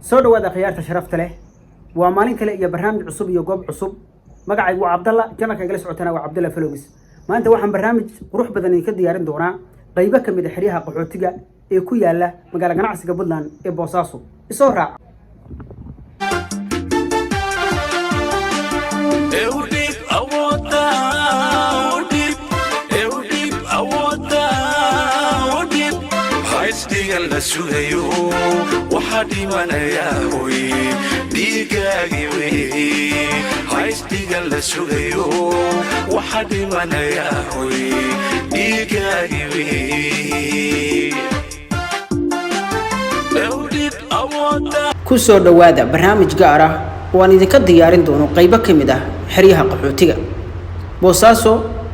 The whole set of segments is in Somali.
soo dhawaada khiyaarta sharafta leh waa maalin kale iyo barnaamij cusub iyo goob cusub magacaygu waa Cabdalla janaka igala socotana waa Cabdalla Falowis maanta waxaan barnaamij qurux badan idinka diyaarin doonaa qaybo kamid ah xiriyaha qaxootiga ee ku yaala magaalada ganacsiga Puntland ee Boosaaso isoo raac la sugayo waxa dhimanaya hoy dhigaagi weey haystiga la sugayo waxa dhimanaya hoy dhigaagi weey ku soo dhawaada barnaamij gaar ah oo aan idinka diyaarin doono qaybo kamid ah xiriyaha qaxootiga Boosaaso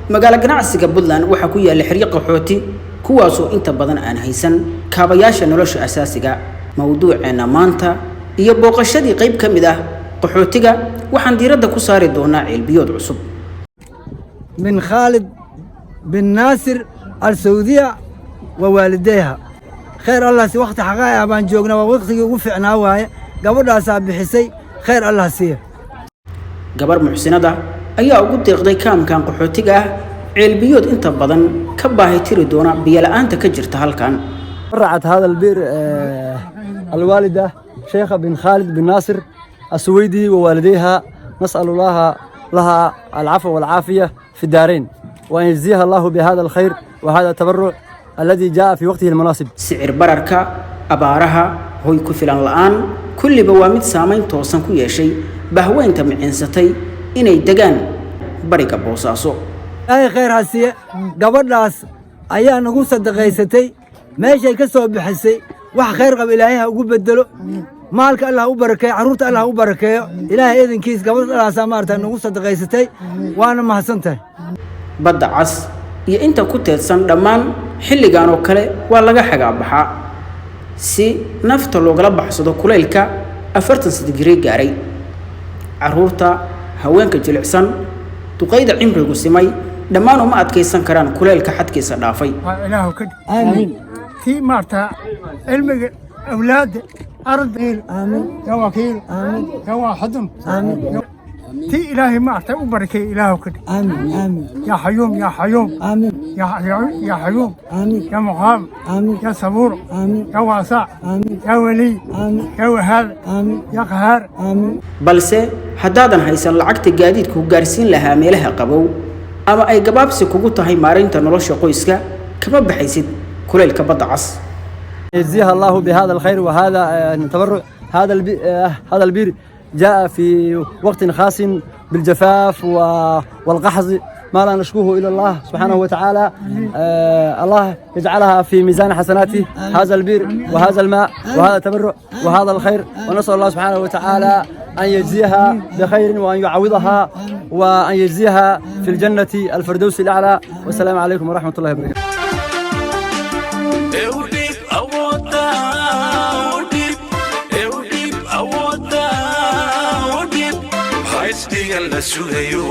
magaalada ganacsiga Puntland waxa ku yaala xiriyo qaxooti kuwaasoo inta badan aan haysan kaabayaasha nolosha asaasiga mawduuceena maanta iyo booqashadii qayb kamid ah qaxootiga waxaan diiradda ku saari doonaa cilbiyood cusub من خالد بن ناصر السعودية ووالديها خير الله سي وقت حقائق بان جوجنا ووقتي وفعنا واي قبل أصاب حسي خير الله سيه gabar muxsinada ayaa ugu deeqday kaamkan qaxootiga cilbiyood inta badan ka baahi tiri doona biyo la'aanta ka jirta halkan رعت هذا البير الوالدة شيخة بن خالد بن ناصر السويدي ووالديها نسأل الله لها العفو والعافية في الدارين وأن يجزيها الله بهذا الخير وهذا التبرع الذي جاء في وقته المناسب سعر برركا أبارها هو كفلان الآن كل بوامد سامين توصن كل شيء بهوين تمعنستي إني دقان بركة بوساسو أي خير هسيه قبل ناس أيها نقول صدقيستي ماشي كسب بحسي wax khayr qab ilaahay ugu bedelo maalka Allah u barakeeyo caruurta Allah u barakeeyo ilaahay idinkiis gabadha saamarta nagu sadaqaysatay waana mahadsantahay badda cas iyo inta ku teedsan dhamaan xilligan oo kale waa laga xagaa baxaa si nafta looga baxsado kuleylka 40 digrii gaaray caruurta haweenka jilicsan duqeyda cimrigu simay dhamaan uma adkeysan karaan kuleylka xadkiisa dhaafay ilaahu ka aamin في مرتا علمك أولاد أرض آمين يا وكيل آمين يا واحد آمين في إلهي مرتا وبركة إلهه كده آمين آمين يا حيوم يا حيوم آمين يا حيوم آمين يا مقام آمين يا صبور آمين يا واسع آمين يا ولي آمين يا وهاب آمين يا قهار آمين balse haddaadan haysan lacagta gaadiidku gaarsiin lahaa meelaha qabow ama ay gabaabsi kugu tahay maareynta nolosha qoyska kama baxaysid كل الكبد عص يجزيها الله بهذا الخير وهذا التبرع هذا البير جاء في وقت خاص بالجفاف والقحط ما لا نشكوه إلى الله سبحانه وتعالى الله يجعلها في ميزان حسناته هذا البير وهذا الماء وهذا التبرع وهذا الخير ونسأل الله سبحانه وتعالى أن يجزيها بخير وأن يعوضها وأن يجزيها في الجنة الفردوس الأعلى والسلام عليكم ورحمة الله وبركاته haystiga la sugayo